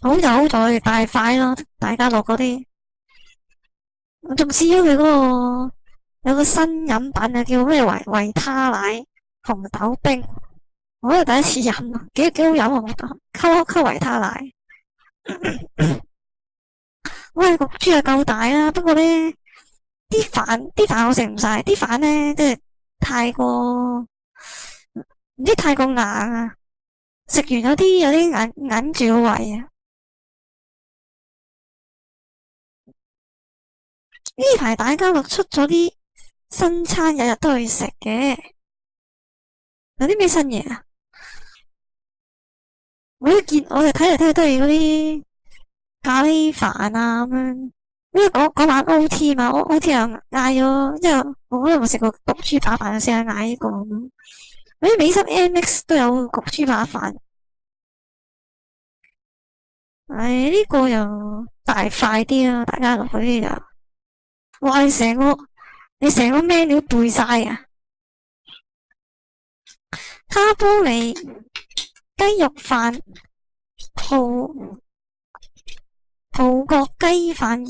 好就好在大塊咯，大家樂嗰啲。我仲試咗佢嗰個有個新飲品啊，叫咩維他奶紅豆冰，我都係第一次飲啊，幾好飲啊，我覺得溝維他奶。喂，焗豬就夠大啦，不過咧啲飯我食唔晒，啲飯咧即係太過唔知太過硬啊，食完有啲硬住個胃啊。呢排大家樂出咗啲新餐，日日都去食嘅，有啲咩新嘢啊？我哋睇嚟睇去都係嗰啲咖喱飯啊咁樣。因為嗰晚 OT 嘛，OT 又嗌咗，即係我嗰日冇食過焗豬扒飯，成日嗌呢個咁樣。嗰啲美心 MX 都有焗豬扒飯，唉，呢個又大塊啲啊，大家落去啲就，哇！你成個 menu 背晒啊！卡煲里雞肉飯、葡葡國雞飯、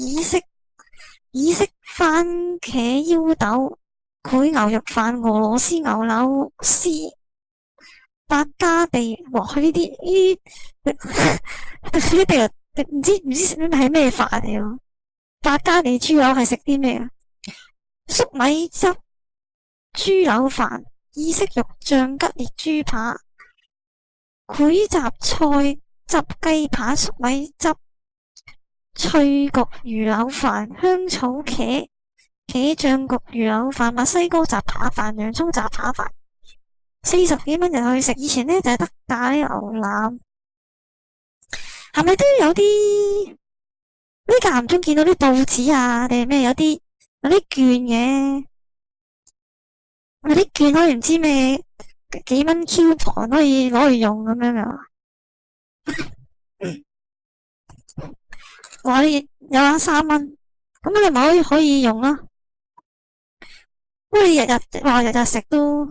意式番茄腰豆、賄牛肉飯、俄羅斯牛柳絲、百家地，哇！佢呢啲唔知係咩飯嚟喎？百家地豬柳係食啲咩啊？粟米汁豬柳飯、意式肉醬吉列豬扒、繪雜菜汁雞扒、粟米汁脆焗魚柳飯、香草茄醬焗魚柳飯、墨西哥雜扒飯、洋葱雜扒飯，40幾蚊就去食。以前呢就係得咖喱牛腩，係咪都有啲？呢間唔中見到啲報紙啊，定係咩有啲券嘅，有啲券可以唔知咩幾蚊 coupon 可以攞嚟用咁樣啊？話你有啱3蚊，咁你咪可以用咯。不過你日日食都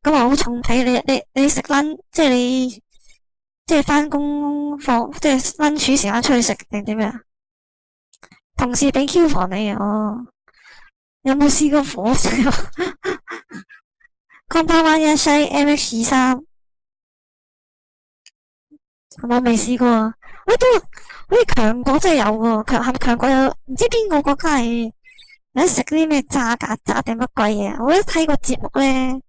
咁啊，好重體。你食 lunch 即係翻工放即係 lunch 時間出去食定點樣？同事俾 coupon 你哦。有冇試過火燒康巴灣一西 MX23？我未試過啊。喂，都好似強國真係有喎，係咪強國有唔知邊個國家係有得食啲咩炸曱甴定乜鬼嘢啊？我一睇個節目咧，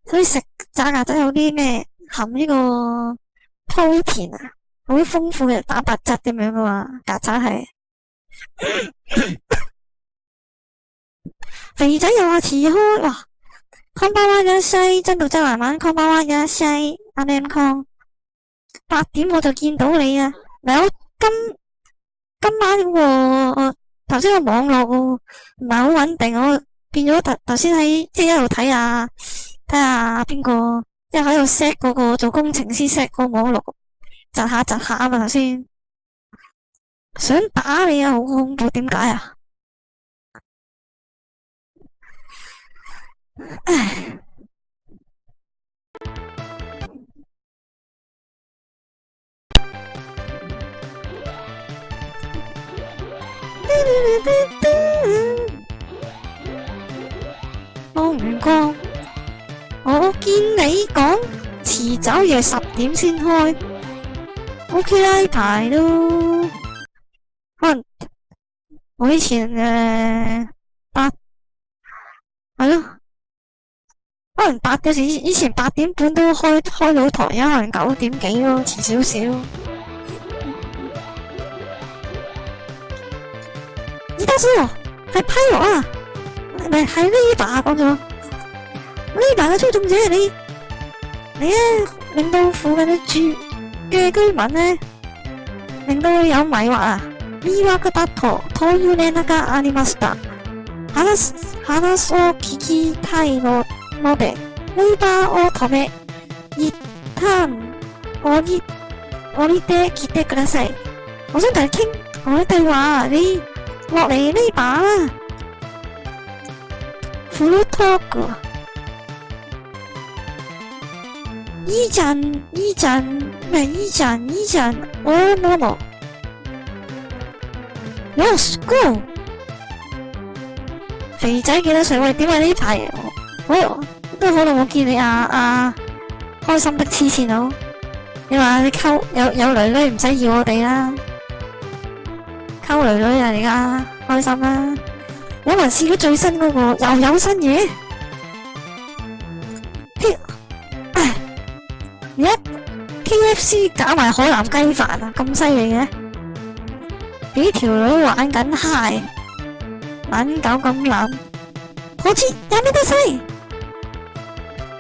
所以食炸曱甴有啲咩含呢個 protein 啊，好豐富嘅蛋白質咁樣噶嘛，曱甴係。肥仔又話遲開，哇！康巴灣一西真到真慢慢，康巴灣一西阿 M 康8點我就見到你啊！嗱，我今晚嗰個頭先個網絡唔係好穩定，我變咗頭先喺即係一路睇下邊個，即係喺度 set 嗰個做工程師 set 個網絡窒下啊嘛！頭先想打你啊，好恐怖，點解啊？唉，放完光，我見你講遲走夜10點先開，OK 啦，呢排都可能我以前8係咯，可能有時以前8點半都開到台，而家可能9點幾咯，遲少少。而家先係批落啊，唔係呢把講咗呢把嘅操縱者，你咧令到附近嘅居民咧，令到佢有迷惑啊。迷惑だという連絡がありました。話を聞きたいので、レバーを止め、一旦降りてきてください。我想同你傾，同你對話，你落嚟呢把啦。フルトーク。一陣大物。Let's go。肥仔幾多歲？喂，點解呢排都好耐冇見你開心的黐線佬。你話你溝有女女唔使要我哋啦，溝女女啊而家開心啦。有冇人試咗最新嗰個又有新嘢？而家 KFC 搞埋海南雞飯啊，咁犀利嘅！幾條女玩緊嗨，玩狗咁諗，好似有咩得西？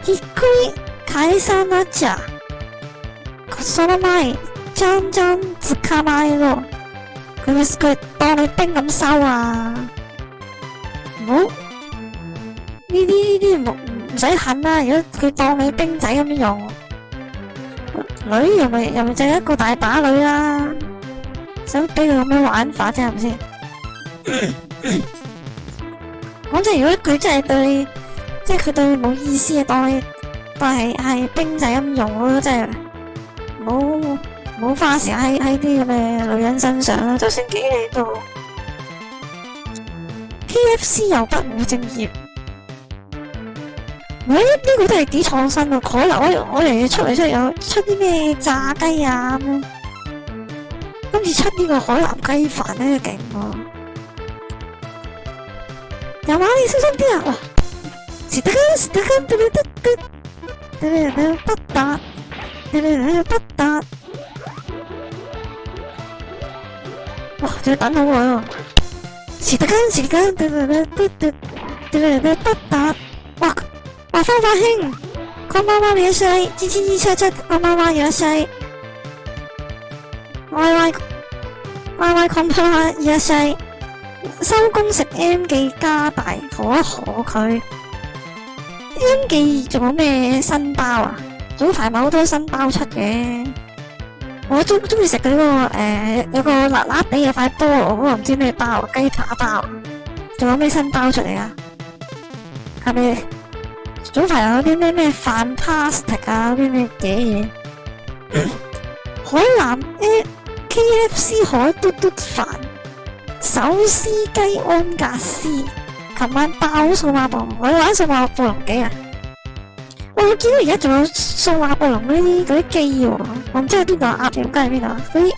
ひっくり返さなきゃ。その前將捕まえろ。佢當你兵咁收啊！唔好呢啲唔使狠啦。如果佢當你兵仔咁用，女又咪就一個大把女啦。想俾佢咁樣玩法啫，係咪先？講真，如果佢真係對你，即係佢對你冇意思啊，當係兵仔咁用咯，真係冇花時間喺啲咁嘅女人身上啦。就算企喺度 ，KFC 又不務正業，喂，呢個都係幾創新啊！可能我哋出啲咩炸雞啊咁樣。今次出呢個海南雞飯咧勁喎，有話你小心啲啊！哇，是得不達，哇，仲要等好耐喎！是得不達，哇，方法興，こんばんはいらっしゃい，7777，こんばんはいらっしゃい。Y 抗拒下いらっしゃい，收工食 M 記加大，可一可佢 M 記仲有咩新包啊？早排咪好多新包出嘅，我中意食佢嗰個有個辣辣地嘅塊菠蘿嗰個唔知咩包，雞扒包，仲有咩新包出嚟啊？係咪早排有啲咩Fantastic啊嗰啲咩嘅嘢？海南KFC 海嘟嘟飯，手撕雞安格斯，琴晚爆數碼暴龍，我玩數碼暴龍機啊！我見到而家仲有數碼暴龍嗰啲機喎，我唔知喺邊度，鴨寮街喺邊度？嗰啲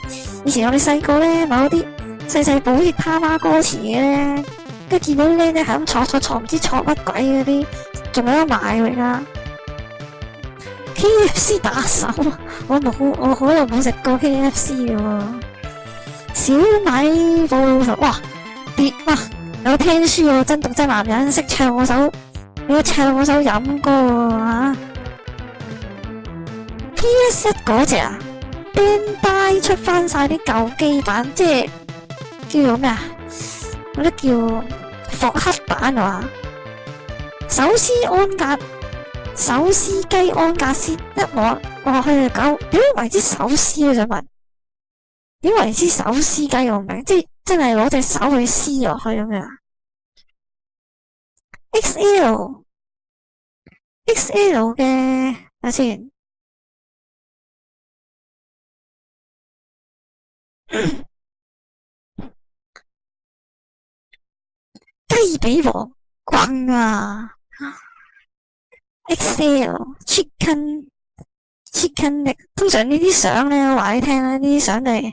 以前我哋細個咧，買嗰啲細部好似他媽哥池嘅咧，跟住見到啲咧係咁坐唔知坐乜鬼嗰啲，仲有得買喎而家。KFC 打手，我好耐冇食過 KFC 嘅喎。小米暴露頭，哇！有聽書喎，真讀真男人，識唱我首飲歌喎 PS1 嗰隻啊 ，Bandai 出翻晒啲舊機版，即係叫做咩啊？嗰啲叫復刻版啊嘛。手撕雞安格斯一摸落去就搞，點為之手撕啊？想問，點為之手撕雞我唔明，即係真係攞隻手去撕落去咁樣。XL 嘅睇先，雞髀王棍啊！ XL chicken 力，通常呢啲相咧，我話你聽啦，呢啲相嚟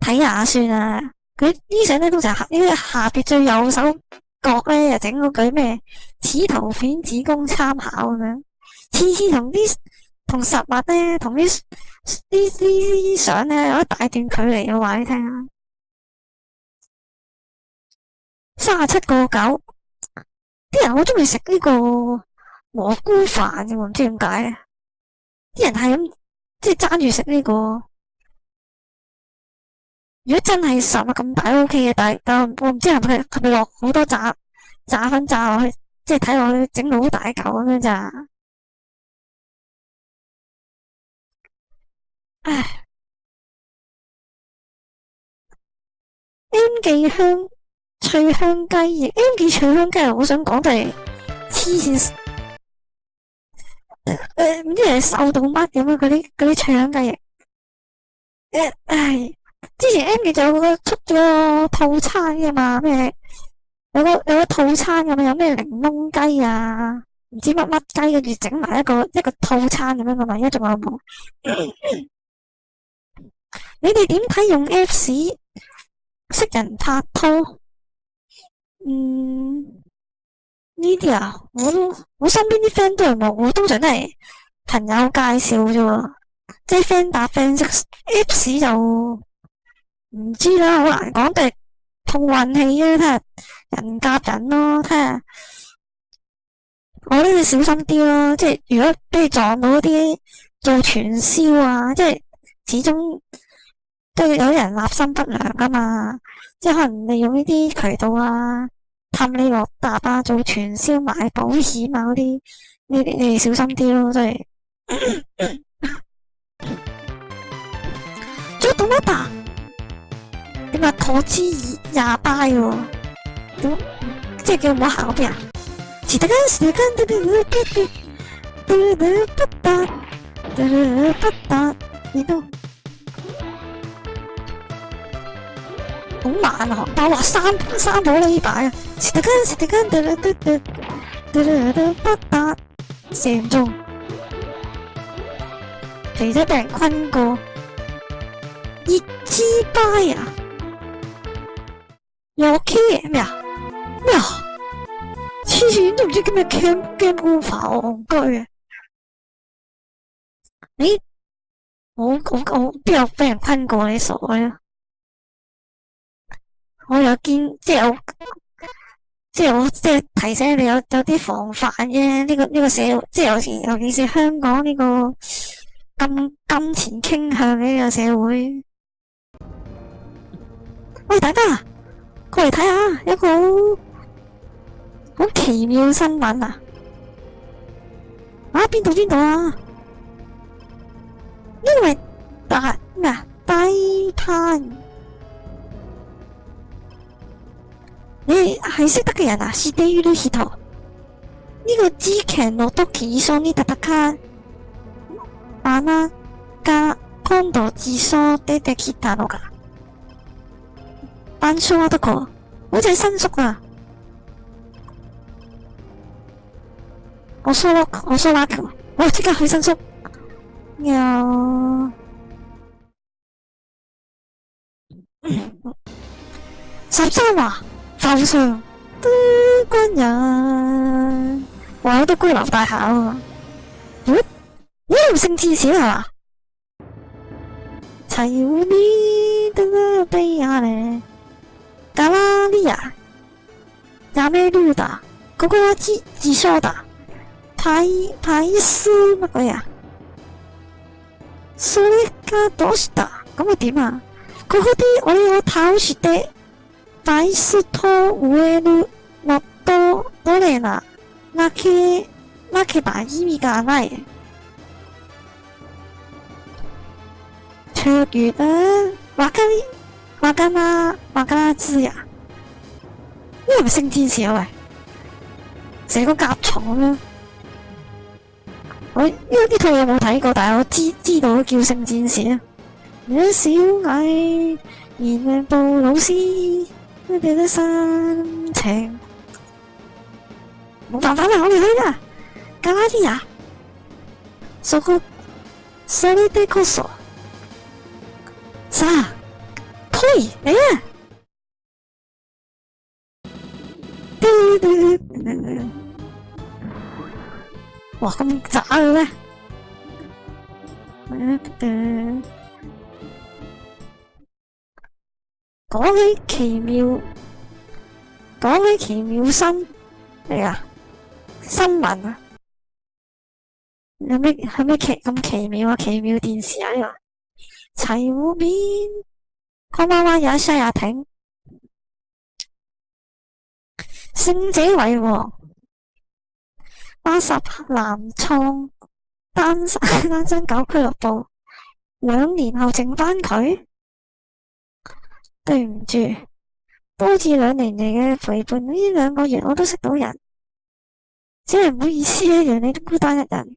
睇下算啦。佢呢啲相咧，通常呢個下邊最右手角咧，又整嗰句咩？此圖片只供參考咁樣。次同實物咧，同啲相咧有一大段距離，我話你聽啊。37.9，啲人好中意食呢個蘑菇飯嘅，唔知點解咧？啲人係咁即係爭住食呢個。如果真係實物咁大都 OK 嘅，但我唔知係咪落好多炸粉炸落去，即係睇落去整到好大嚿咁樣咋？唉 ，M 記脆香雞翼 ，M 記脆香雞，我想講就係黐線。唔知係瘦到乜咁啊！嗰啲腸雞翼，唉，之前 M 記就有個出咗個套餐嘅嘛，咩有個套餐咁樣，有咩檸檬雞啊，唔知乜乜雞，跟住整埋一個套餐咁樣噶嘛，而家仲有冇？你哋點睇用 Apps 識人拍拖？呢啲啊，我身邊啲 friend 都係冇，我通常都係朋友介紹啫喎，即係 friend 打 friend 識 Apps 就唔知啦，好難講，但係碰運氣啊，睇下人夾人咯，睇下我都要小心啲咯，即係如果俾你撞到啲做傳銷啊，即係始終都有啲人立心不良噶嘛，即係可能利用呢啲渠道啊，氹你落搭啊，做傳銷買保險啊嗰啲，你哋小心啲咯，真係。做到乜打？點啊？投資廿巴喎，點即係叫我行嗰邊啊？是的是的，你都好慢啊！但係話三寶呢擺啊，是的成中，肥仔俾人困過，熱支巴啊！有 K 咩啊？咩啊？黐線都唔知叫咩 game over 戇居啊！你我邊有俾人困過？你傻啊！我有見即係我即係提醒你有啲防範啫。呢個社會即係有時尤其是香港呢個咁金錢傾向嘅呢個社會。喂，大家過嚟睇下一個好奇妙新聞啊！啊，邊度啊？呢個係低灘。你係識得嘅人啊？知っている人。呢個事件の時一緒に戦うあなたが今度自称出てきたのか。班叔啊，得個，好似係新宿啊。我蘇拉球，我即刻去新宿。有13話浮上都軍人，話好多居樓大廈啊嘛。呢度聖戰士係嘛？齊烏咪得個悲呀咧，加拉利亞、亞美路達，嗰個自說的，排斯乜鬼啊？それがどうした？咁我點啊？ここで俺を倒してバイスと植えるのとどれなけば意味がない。卓越啊，わか知呀？呢個係咪聖戰士啊？喂，成個甲蟲咁樣。我呢套有冇睇過，但係我知道叫聖戰士啊。有小矮燃亮布老師佢哋嘅心情，冇辦法啦，我哋去啦。加拉利亞，それでこそ。さあ，來啊！哇，咁渣嘅咩？講起奇妙新聞啊，有咩咁奇妙啊？奇妙電視啊呢個。齊湖面，こんばんは，有一西亞挺，勝者為王，80男創單身狗俱樂部，2年後剩返佢，對唔住，多至2年嚟嘅陪伴，呢2個月我都識到人，只係唔好意思啊，讓你都孤單一人。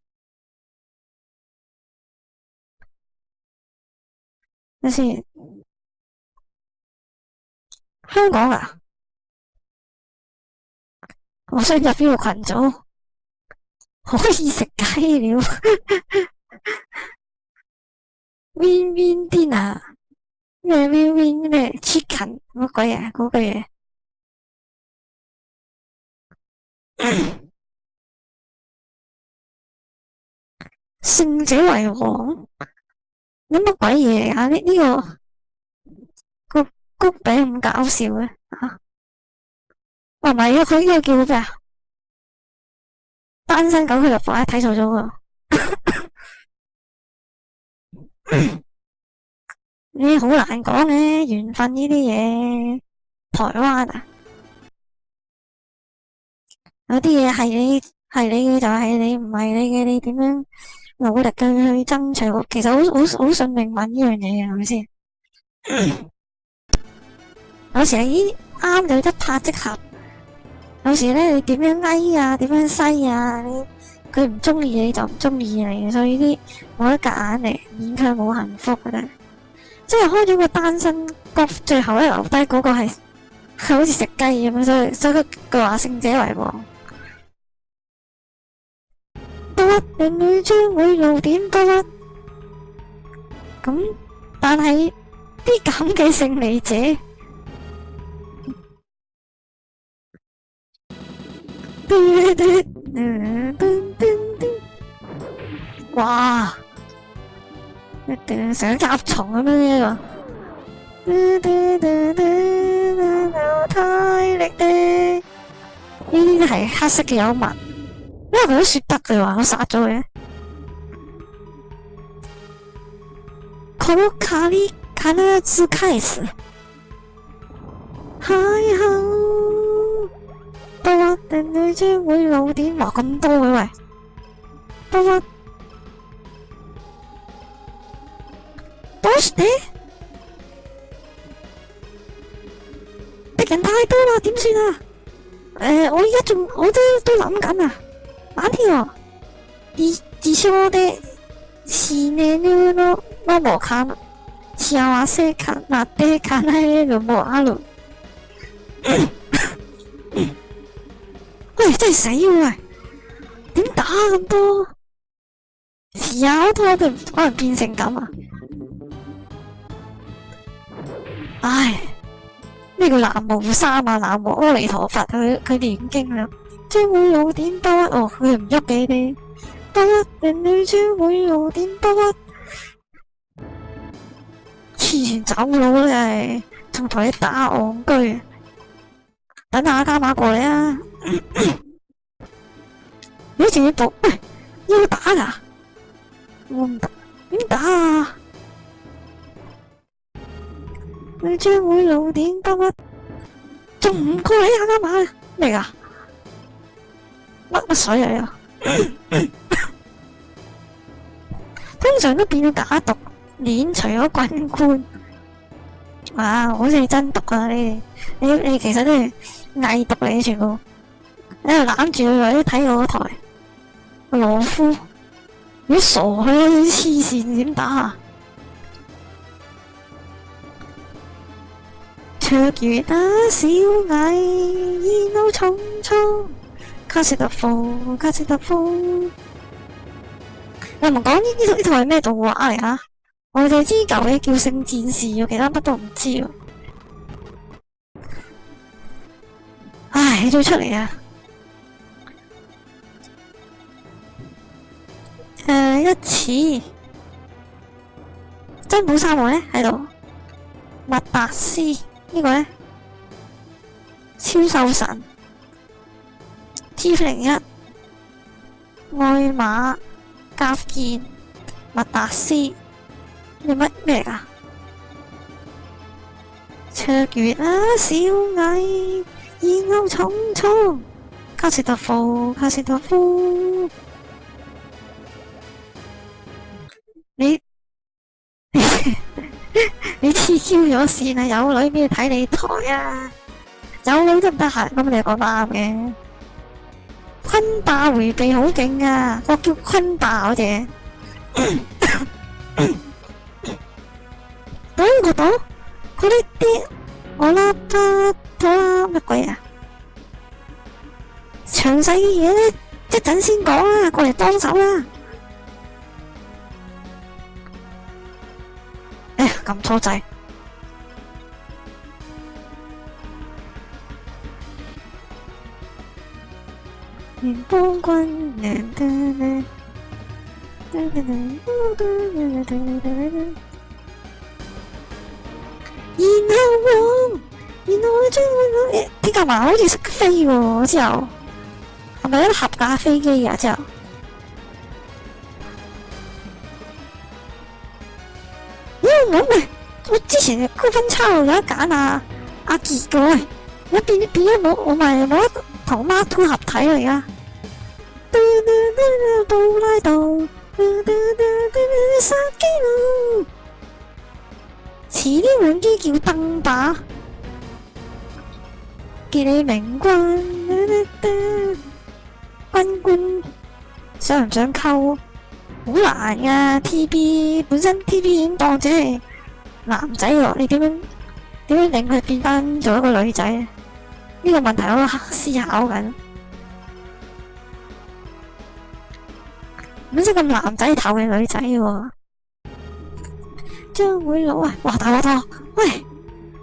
等先，香港啊，我想入邊個群組可以食雞了。Win Win Dinner 咩 Win Win 咩 Chicken 乜鬼嘢嗰句嘢？勝者為王，有乜鬼嘢啊？呢個谷餅咁搞笑嘅嚇？唔係啊，佢呢個叫咩啊？單身狗俱樂部啊，睇錯咗喎。你好難講嘅緣分呢啲嘢，台灣啊，有啲嘢係你嘅就係你，唔係你嘅你點樣努力去爭取？其實好信命運呢樣嘢嘅，係咪先？有時係啱就一拍即合，有時咧你點樣翳啊，點樣西啊，佢唔中意你就唔中意你，所以呢啲冇得夾硬嚟，勉強冇幸福嘅咧。即係開咗個單身局，最後咧留低嗰個係好似食雞咁樣，所以佢話勝者為王。不屈，人類將會露點不屈。咁，但係啲咁嘅勝利者，哇！成甲蟲咁樣喎，太力的呢啲係黑色嘅幽默，因為佢都說得嘅話，我殺咗佢。この狩り必ず返す。係好，不屈，人類將會露點，哇咁多嘅喂，不屈。どうして？敵人太多啦，點算啊？我而家我都諗緊啊。何よ、自稱で死ねるのも幸せかなって叶えるもある。喂，真係死喎！點打咁多？時下都可能變成咁啊！唉，咩叫南無三啊？南無阿彌陀佛，佢念經啦，將會露點不屈哦，佢唔喐嘅你，不屈，人類將會露點不屈，黐線走佬咧，仲同你打戇居，等下加碼過嚟啊！你仲要搏？喂，要打㗎？我唔打，點打啊？你將會露點不屈，仲唔過嚟下加碼咩㗎？乜水嚟啊？通常都變咗假毒，鏈除咗棍冠，哇！好似真毒啊！你其實都係偽毒嚟，全部喺度攬住佢喺度睇我嗰台羅夫，你傻佢啊！你黐線點打啊？卓越啊，小矮，煙霧重重，卡士特夫。有冇講呢套係咩動畫嚟啊？我哋知舊嘅叫聖戰士，其他乜都唔知喎。唉，你再出嚟啊！一次真冇三個咧喺度，麥達斯呢個咧超獸神 T01 愛馬甲健麥達斯，你咩嚟㗎？卓越啊，小矮，煙霧重重，卡士特夫。你黐 Q 咗線啊！有女邊睇你台啊？有女都唔得閒，咁你講得啱嘅。坤霸迴避好勁啊！我叫坤霸嗰隻。個島，嗰啲我啦巴拖啦乜鬼啊？詳細嘅嘢咧，一陣先講啦，過嚟幫手啦。哎呀，撳錯掣。聯邦軍，然後我將啲架馬好似識飛喎，之後係咪一盒架飛機啊？之後我之前高分差有得揀啊，阿傑嘅喂，而家變咗我咪冇得同 Mark II 合體嚟噶。布拉道，殺機佬，遲啲換機叫燈把，傑里明軍，軍官想唔想溝？好難噶 ，TB 本身 TB 已經當自己係男仔喎，你點樣令佢變翻做一個女仔？呢個問題我思考緊。本身咁男仔頭嘅女仔喎，將會老啊！哇大鑊喎，喂，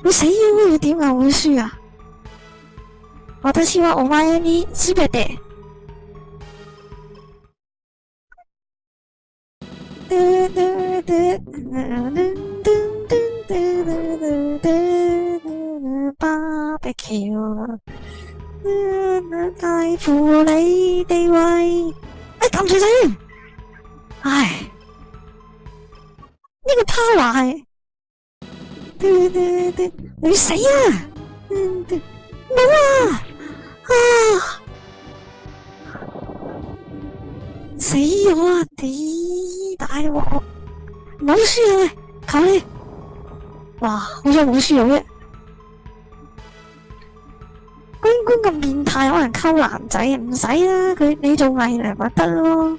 我死咗要點啊？會輸啊！私はお前にすべて。barbecue，介乎你地位。哎，撳住先。唉，呢個 power 係，你死啊！冇啊！死咗啊！大鑊，唔好輸啊！喂，求你！哇，好彩冇輸到啫。軍官咁變態，可能溝男仔，唔使啦，你做偽娘咪得咯。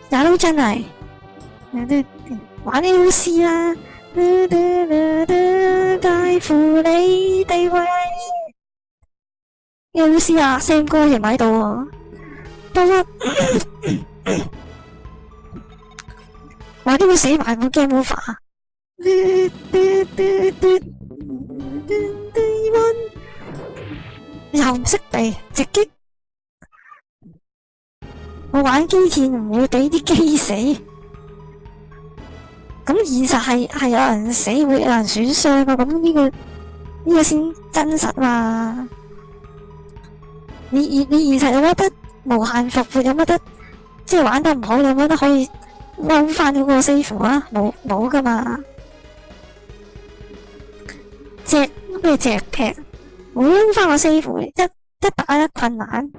也都真係玩 AOC 啦，介乎你地位。AOC 啊 ，Sam 哥亦喺度喎。得啦，哇！呢個死埋我 game over 啊！又唔識避直擊，我玩機戰唔會俾啲機死。咁現實係有人死，會有人損傷啊！咁呢個先真實嘛。你現實有乜得無限復活？有乜得即係玩得唔好？有乜得可以撈翻嗰個 save 啊？冇噶嘛。咩隻劈？冇撈翻個 save，一打一困難。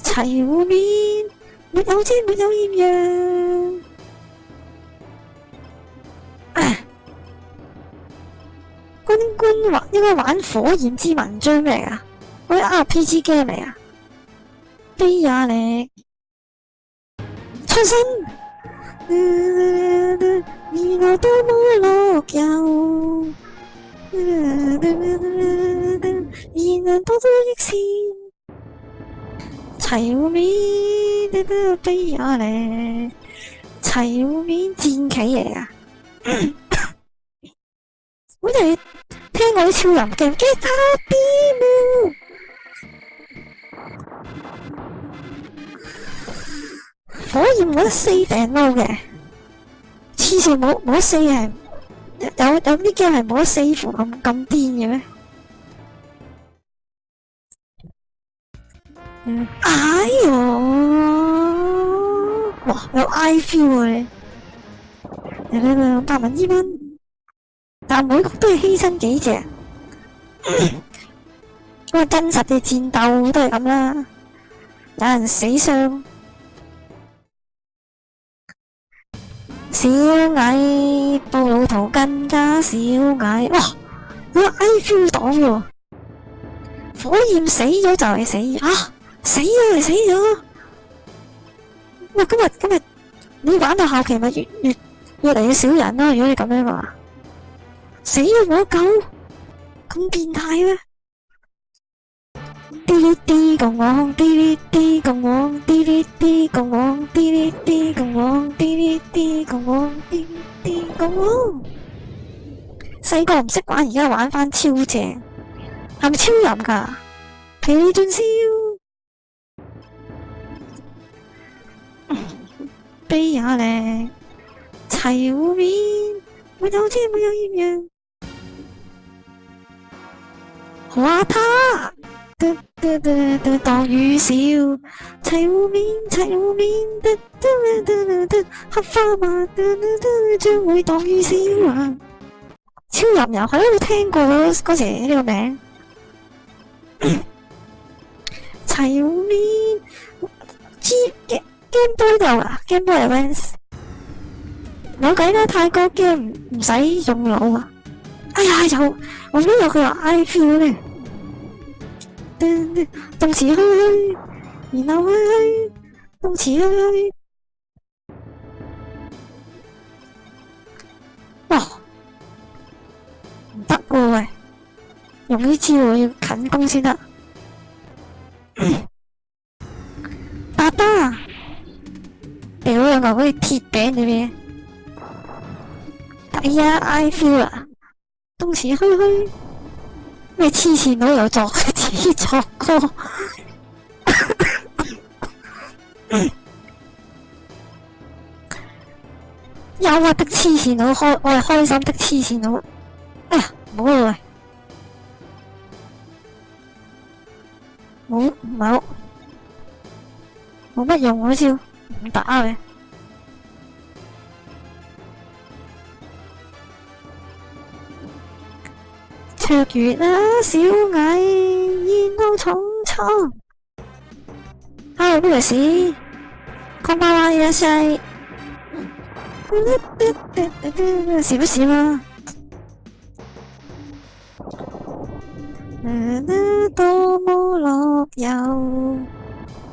齊湖面沒有遮沒有豔陽。軍官應該玩火焰之紋章咩嚟啊？嗰啲 RPG game 嚟啊？飛亞力出身，而我多麼樂遊，而能多多益善。齊湖面飛亞力，齊湖面戰棋嚟啊！好似聽過啲超人嘅吉他邊火焰冇得4頂撈嘅，黐線冇得4係有啲 game 係冇得4副咁癲嘅咩？哎呦，哇有 I feel 啊！200,000，但每局都係犧牲幾隻，因為真實嘅戰鬥都係咁啦，有人死傷。小矮布魯圖更加小矮，哇！有 I feel 黨喎，火焰死咗就係死啊！死咗係死咗。喂，今日你玩到後期咪越嚟越少人咯。如果你咁樣話，死咗冇得救，咁變態咩？滴哩滴共王，滴哩滴共王，滴哩滴共王，滴哩滴共王，滴哩滴共王，滴哩滴共王。細個唔識玩，而家玩翻超正，係咪超人㗎？皮里俊燒，悲也靚，齊湖面，沒有遮沒有豔陽，話他。當雨少，齊湖面，黑花馬，將會當雨少啊！超人又喺度聽過嗰時呢個名，齊湖面 Game Boy 度啊 ，Game Boy Advance， 冇計啦，泰國 game 唔使用腦啊！哎呀，我呢度佢話 I feel 咧。動詞去，然後去，動詞去，哇，唔得喎喂，用呢招要近攻先得。爸爸，掉咗個好似鐵餅裏面，哎呀 I feel 啦，動詞去。咩黐線佬又作自己作歌，憂鬱的黐線佬我係開心的黐線佬。哎呀，冇啦喂，冇乜用嗰招，唔打嘅。卓越啊，小蟻，然後重倉。Hello， 不如是，こんばんはいらっしゃい。時不時嘛。多麼樂遊，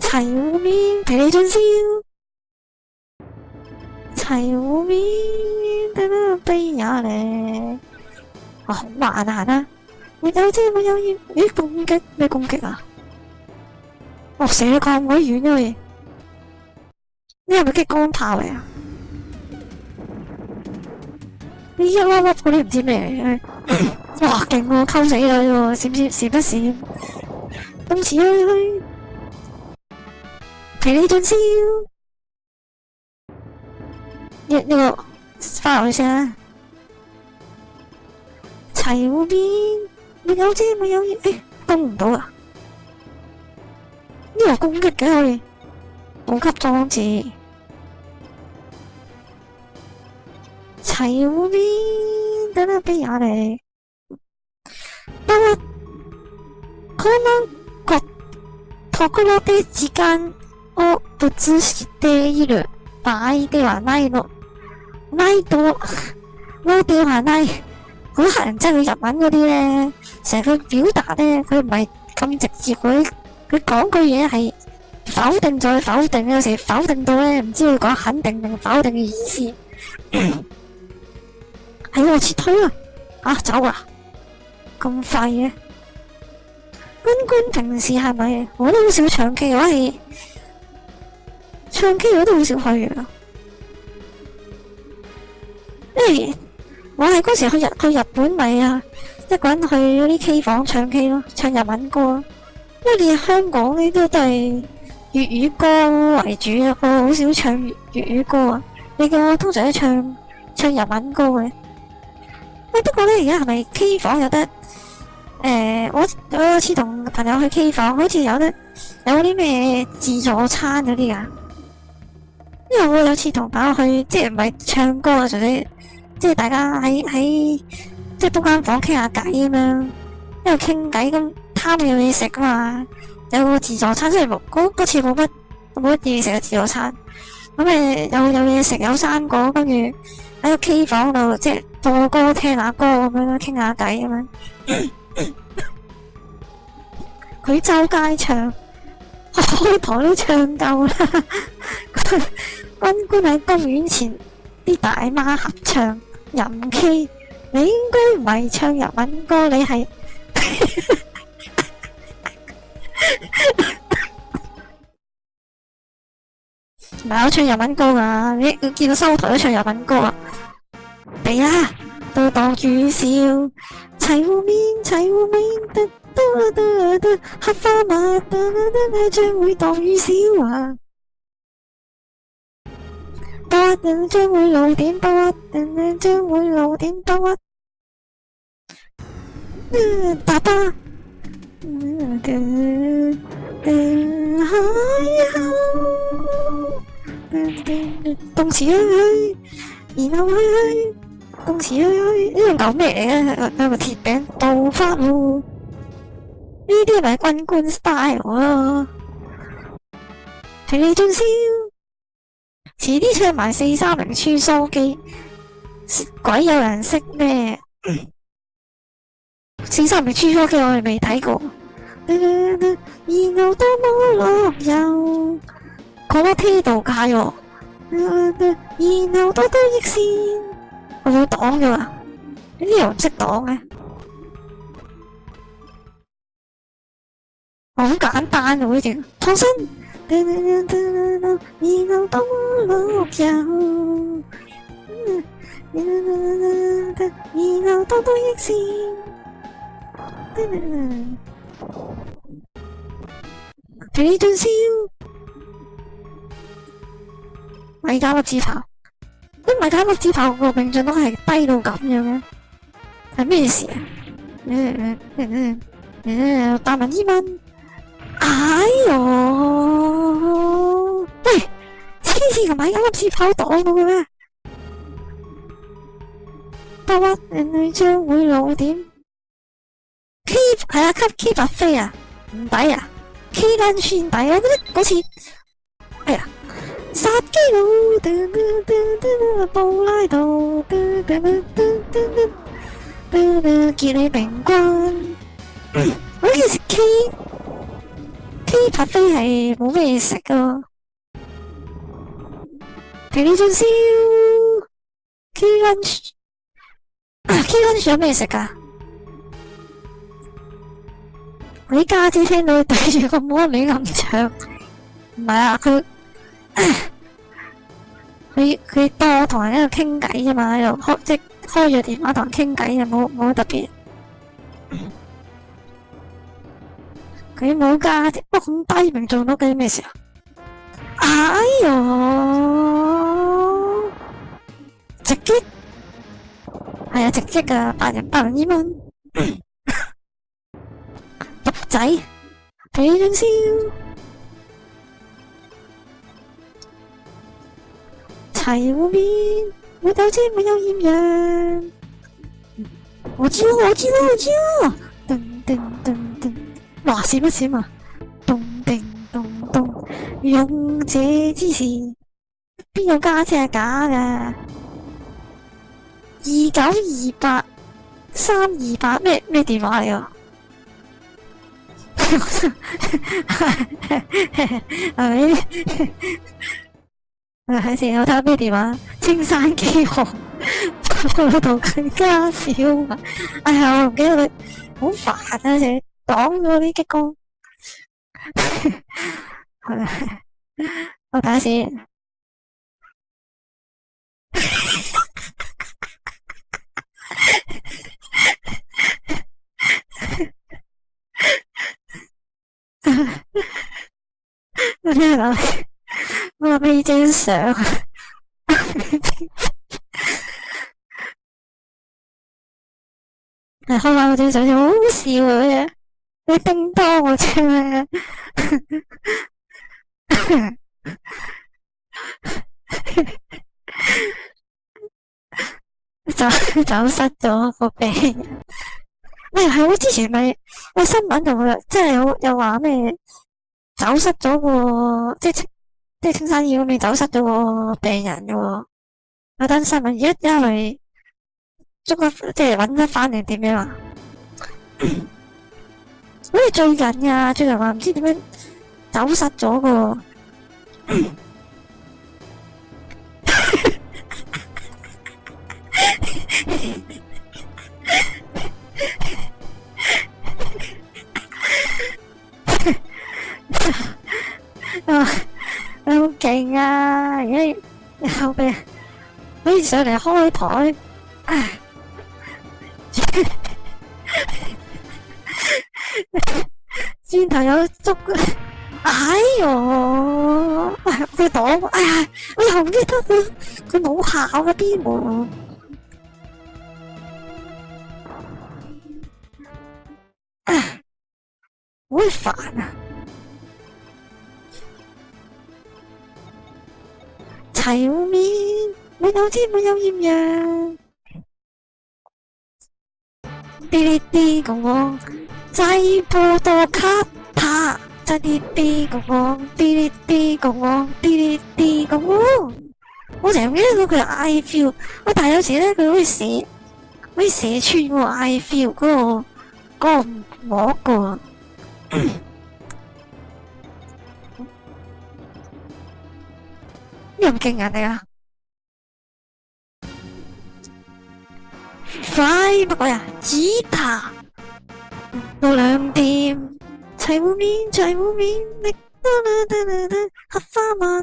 齊湖面，皮里俊燒。齊湖面，悲也靚。好慢啊，行啦！沒有遮沒有豔，咦？攻擊咩攻擊啊？哇！射得咁鬼遠嘅嘢，呢係咪激光炮嚟啊？呢一粒粒嗰啲唔知咩嚟嘅，哇！勁喎，溝死佢喎，閃不閃？動詞去，皮里俊燒，呢個翻落去先啦。齊湖面，沒有遮沒有豔，攻唔到啊！呢個攻擊嘅可以，補給裝置。齊湖面，等下俾下你。不過，可能ところで時間を移している場合ではないではない。好乞人憎佢日文嗰啲咧，成日佢表達咧，佢唔係咁直接，佢講句嘢係否定再否定，有時否定到咧唔知佢講肯定定否定嘅意思。係我撤退啊！啊走啊！咁快嘅？君平時係咪我都好少唱 K， 我係唱 K 我都好少去嘅，因為我係嗰時去日本咪啊，一個人去嗰啲 K 房唱 K 咯，唱日文歌。因為你香港呢都係粵語歌為主啊，我好少唱粵語歌啊。你叫我通常都唱日文歌嘅。不過咧而家係咪 K 房有得？我有次同朋友去 K 房，好似有啲咩自助餐嗰啲噶。因為我有次同朋友去，即係唔係唱歌啊，純粹。即係大家喺即係 book 間房傾下偈咁樣，因為傾偈咁貪有嘢食噶嘛，有個自助餐，即係嗰次冇乜嘢食嘅自助餐，咁有嘢食有生果，跟住喺個 K 房度即係播歌聽下歌咁樣，傾下偈咁樣。佢周街唱，開台都唱夠啦。軍官喺公園前啲大媽合唱吟 K， 你應該唔係唱日文歌，你係唔係我唱日文歌噶？你見到收台都唱日文歌啊？嚟啊！都當住笑，齊湖面，齊湖面，黑花馬，將會當雨小啊！不一將會露點，不一將會露點，不一爸爸，動詞去，然後去。動詞呢個搞咩嚟嘅？有個鐵餅倒翻喎，呢啲咪軍官 style 咯。陪你進燒，遲啲唱埋430穿梭機，鬼有人識咩？430穿梭機我哋未睇過。然後多麼樂遊，講得聽到街喎。然後多多益善。我要擋噶啦，呢啲又唔識擋嘅，好簡單喎呢條，創新，然後多樂遊，然後多多益善，陪你進燒，米加粒紙炮。都唔係睇粒子炮個命中都係低到咁樣嘅，係咩事啊？大文伊蚊，哎喲，喂，黐線，買粒子炮擋到嘅咩？不屈你將會露點 ，keep 係啊 ，keep 白飛啊，唔抵啊 ，keep 緊算抵，我覺得嗰次，哎呀。殺基佬，布拉道，傑里明軍。我呢件事 K 拍飛係冇咩食噶，陪你進燒 K lunch，K lunch 有咩食噶？你家姐聽到對住個魔女咁唱，唔係啊佢。佢多同人喺度傾偈啫嘛，又開咗電話同人傾偈，又冇特別。佢冇家姐，不過咁低明做到嘅咩事啊？哎喲，直擊係啊，直擊啊，800英蚊，獨仔陪你進燒。齊湖面，沒有遮，沒有豔陽。我知咯，噔噔噔噔，哇！閃一閃啊！咚叮咚咚，勇者之士，邊有家姐係假㗎？2928328咩電話嚟㗎？係咪？睇先，我睇下咩電話？青山幾何嗰度更加少啊！哎呀，我唔記得佢，好煩啊！成日擋咗啲激光。我睇下先。我聽下我諗起張相，開翻嗰張相好好笑嘅，你叮當我啫咩？走失咗個病人。喂，係我之前咪個新聞度即係有話咩走失咗個即係青山醫院走失咗個病人嘅喎，嗰單新聞而家咪捉得即係揾得翻定點樣啊？好似最近啊，最近話唔知點樣走失咗個。啊，好勁啊！而家後邊可以上嚟開台，轉頭有捉，哎喲，佢擋，哎呀，我又唔記得佢冇效嘅邊喎，好煩啊！齊碗面，沒有天沒有豔陽，滴哩滴公公，濟波多卡塔，滴哩滴公公，滴哩滴公公，滴哩滴公公。我成日唔記得咗佢係 I feel， 喂，但係有時咧佢可以射穿喎 I feel 嗰個膜噶。呢咁勁人嚟啊！快不過呀，吉他到2點，齊碗面，力黑花蜜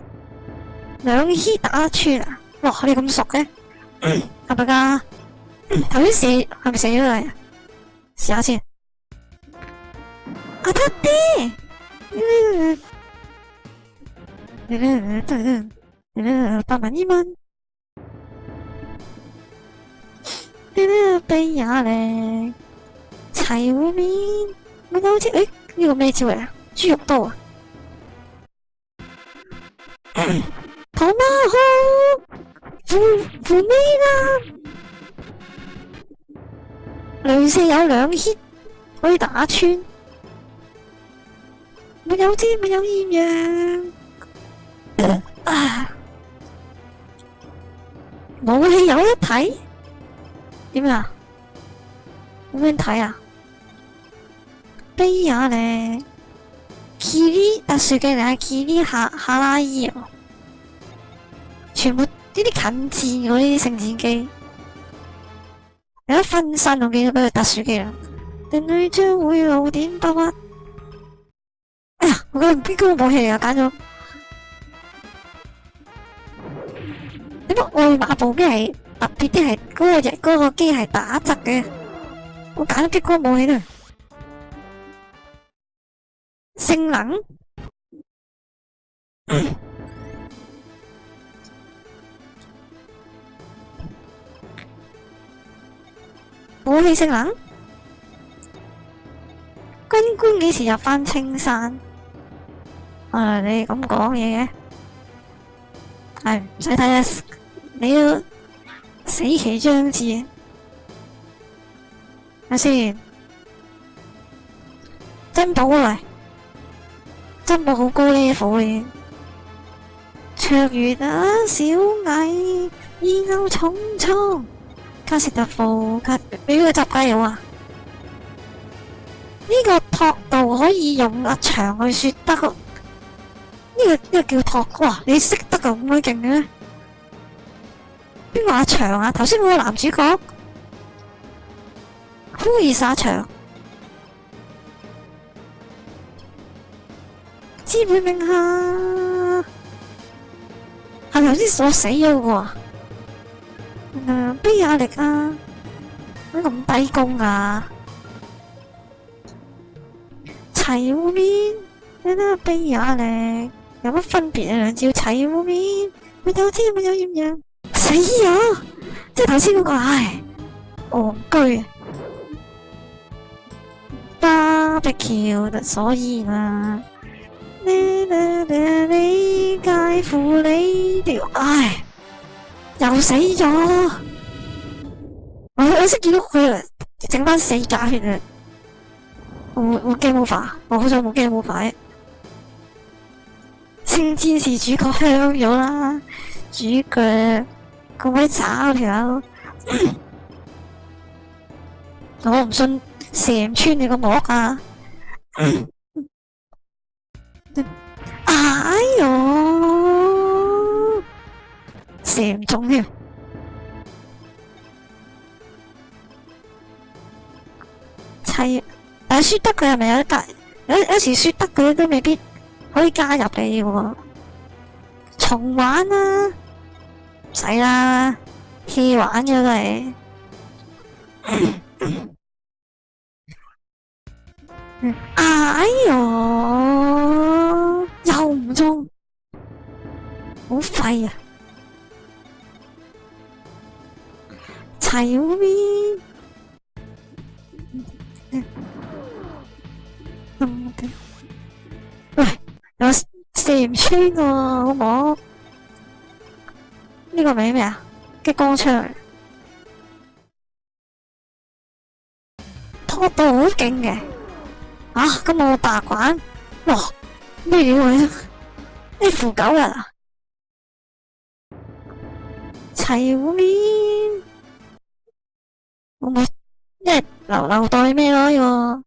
2 hit 打穿啊！哇，你咁熟嘅，係咪噶？頭先射係咪射咗嚟啊？試下先。啊得啲，8萬2蚊。卑雅咧，齊碗面，乜好似誒呢個咩招嚟啊？豬肉刀啊！唐媽好，扶尾啦！雷射有2 hit 可以打穿，乜有豔陽。武器有得睇？點啊？點樣睇啊？卑雅咧 ，Kiri 特殊技能係 Kiri 哈拉伊啊，全部呢啲近戰嗰啲聖戰機，有得分身我見到佢特殊技能，人類將會露點不屈。哎呀，我覺得邊個武器嚟啊？揀咗。點解愛馬步機係特別啲係嗰個機係打側嘅？我揀咗激光武器啦，性能武器性能，軍官幾時入返青山？你咁講嘢嘅，係唔使睇啊！你要死期將至，睇先。珍寶嚟，珍寶好高呢火嘅。卓越啊，小蟻，然後重倉，卡士特夫卡俾佢執雞好啊！呢個托度可以用阿長去說得個，呢個叫托哇！你識得咁鬼勁嘅咩？邊個阿長啊？頭先嗰個男主角，烏爾沙長，資本名下係咪頭先鎖死咗個啊？卑雅力啊，乜咁低攻啊？齊碗面，睇下卑雅力有乜分別啊？兩招齊碗面，咪有啲咪有豔陽。死咗！即係頭先嗰個，唉，戇居啊！barbecue，所以啦，你介乎你條，唉，又死咗！我先見到佢整翻4架血啊！我驚冇法，我好彩冇驚冇法。聖戰士主角香咗啦，主角。咁鬼渣條友，我唔信射唔穿你個膜啊！哎呦，射唔中添。砌輸得佢係咪有得加？有時輸得佢都未必可以加入你喎。重玩啦，唔使啦，棄玩咗都係。哎呦，又唔中，好廢啊！齊嗰邊，喂，有射唔穿喎，好冇？呢個名咩啊？激光槍，拖到好勁嘅。啊，咁我大滾，哇，咩料嚟啊？F9人啊，齊嗰邊，我冇，一係留待咩咯呢個？